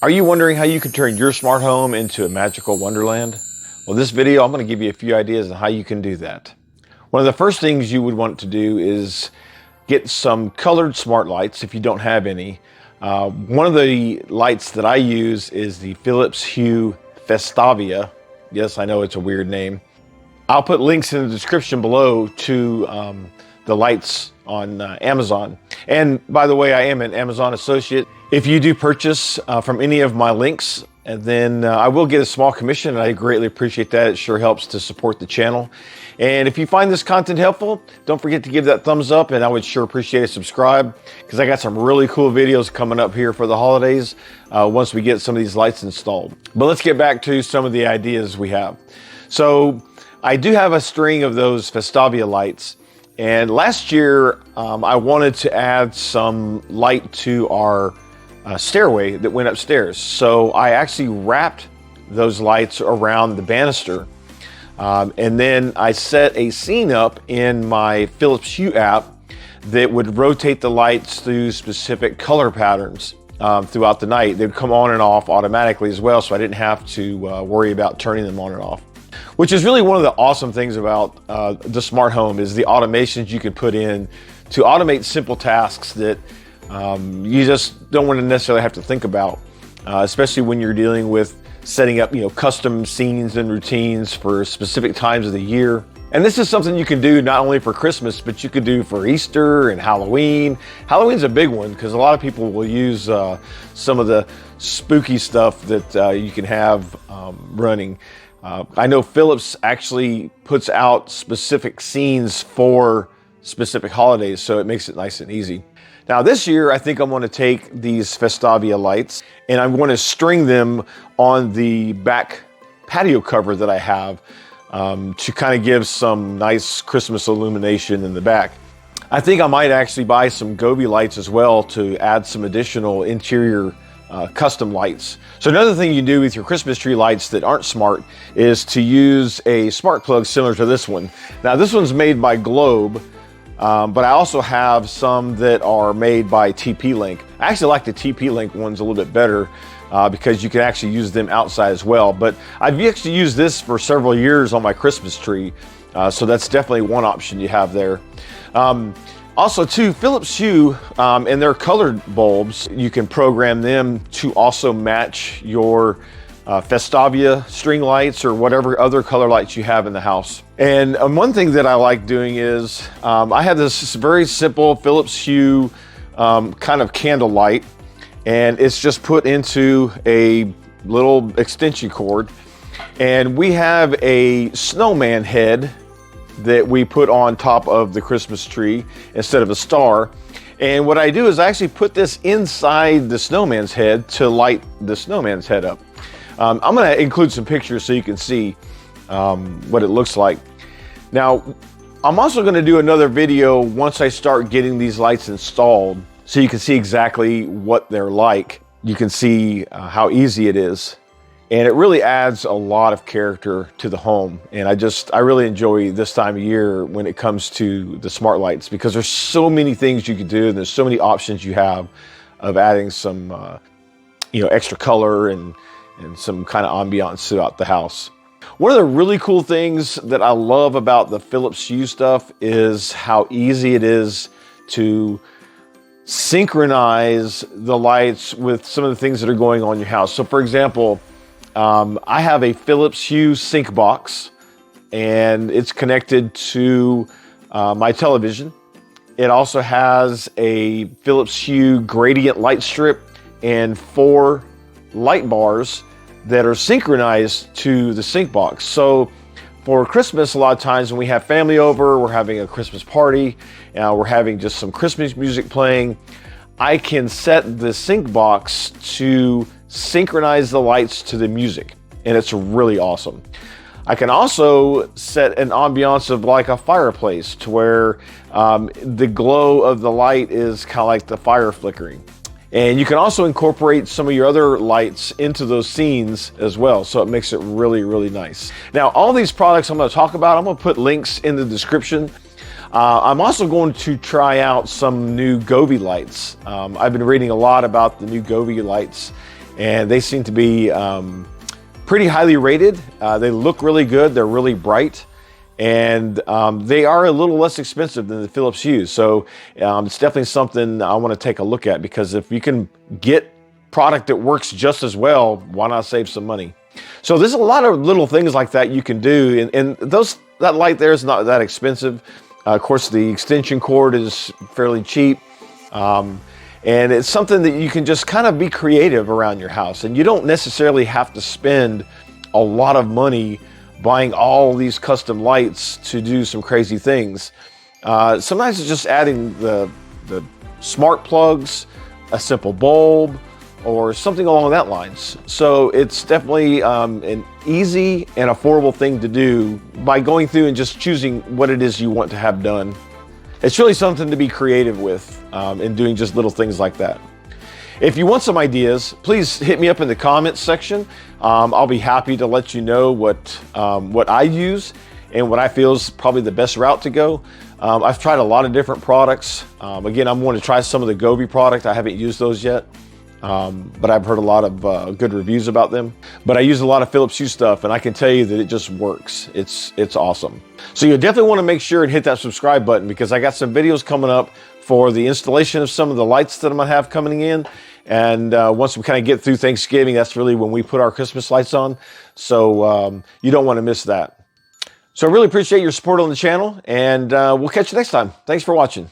Are you wondering how you can turn your smart home into a magical wonderland? Well, this video, I'm going to give you a few ideas on how you can do that. One of the first things you would want to do is get some colored smart lights if you don't have any. One of the lights that I use is the Philips Hue Festavia. Yes, I know it's a weird name. I'll put links in the description below to the lights on Amazon. And by the way, I am an Amazon associate. If you do purchase from any of my links, and then I will get a small commission, and I greatly appreciate that. It sure helps to support the channel. And if you find this content helpful, don't forget to give that thumbs up, and I would sure appreciate a subscribe, because I got some really cool videos coming up here for the holidays once we get some of these lights installed. But let's get back to some of the ideas we have. So I do have a string of those Festavia lights, and last year I wanted to add some light to our stairway that went upstairs. So I actually wrapped those lights around the banister. And then I set a scene up in my Philips Hue app that would rotate the lights through specific color patterns throughout the night. They'd come on and off automatically as well, so I didn't have to worry about turning them on and off. Which is really one of the awesome things about the smart home, is the automations you can put in to automate simple tasks that you just don't want to necessarily have to think about, especially when you're dealing with setting up, custom scenes and routines for specific times of the year. And this is something you can do not only for Christmas, but you can do for Easter and Halloween. Halloween's a big one because a lot of people will use some of the spooky stuff that you can have running. I know Philips actually puts out specific scenes for specific holidays, so it makes it nice and easy. Now this year, I think I'm going to take these Festavia lights and I'm going to string them on the back patio cover that I have to kind of give some nice Christmas illumination in the back. I think I might actually buy some Govee lights as well to add some additional interior custom lights. So another thing you can do with your Christmas tree lights that aren't smart is to use a smart plug similar to this one. Now this one's made by Globe. But I also have some that are made by TP-Link. I actually like the TP-Link ones a little bit better because you can actually use them outside as well. But I've actually used this for several years on my Christmas tree. So that's definitely one option you have there. Also too, Philips Hue and their colored bulbs, you can program them to also match your Festavia string lights or whatever other color lights you have in the house. And one thing that I like doing is I have this very simple Philips Hue kind of candle light, and it's just put into a little extension cord, and we have a snowman head that we put on top of the Christmas tree instead of a star. And what I do is I actually put this inside the snowman's head to light the snowman's head up. I'm going to include some pictures so you can see what it looks like. Now, I'm also going to do another video once I start getting these lights installed so you can see exactly what they're like. You can see how easy it is. And it really adds a lot of character to the home. And I really enjoy this time of year when it comes to the smart lights, because there's so many things you can do and there's so many options you have of adding some extra color and some kind of ambiance throughout the house. One of the really cool things that I love about the Philips Hue stuff is how easy it is to synchronize the lights with some of the things that are going on in your house. So for example, I have a Philips Hue sync box, and it's connected to my television. It also has a Philips Hue gradient light strip and 4 light bars that are synchronized to the sync box. So for Christmas, a lot of times when we have family over, we're having a Christmas party, we're having just some Christmas music playing, I can set the sync box to synchronize the lights to the music, and it's really awesome. I can also set an ambiance of like a fireplace to where the glow of the light is kind of like the fire flickering. And you can also incorporate some of your other lights into those scenes as well, so it makes it really, really nice. Now, all these products I'm going to talk about, I'm going to put links in the description. I'm also going to try out some new Govee lights. I've been reading a lot about the new Govee lights, and they seem to be pretty highly rated. They look really good. They're really bright, and they are a little less expensive than the Philips Hues. So it's definitely something I want to take a look at, because if you can get product that works just as well, why not save some money? So there's a lot of little things like that you can do, and that light there is not that expensive. Of course, the extension cord is fairly cheap. And it's something that you can just kind of be creative around your house. And you don't necessarily have to spend a lot of money buying all these custom lights to do some crazy things. Sometimes it's just adding the smart plugs, a simple bulb, or something along that lines. So it's definitely an easy and affordable thing to do by going through and just choosing what it is you want to have done. It's really something to be creative with in doing just little things like that. If you want some ideas, please hit me up in the comments section. I'll be happy to let you know what I use and what I feel is probably the best route to go. I've tried a lot of different products. Again, I'm going to try some of the Govee product. I haven't used those yet, but I've heard a lot of good reviews about them. But I use a lot of Philips Hue stuff, and I can tell you that it just works. It's awesome. So you definitely want to make sure and hit that subscribe button, because I got some videos coming up for the installation of some of the lights that I'm going to have coming in. And once we kind of get through Thanksgiving, that's really when we put our Christmas lights on. So you don't want to miss that. So I really appreciate your support on the channel, and we'll catch you next time. Thanks for watching.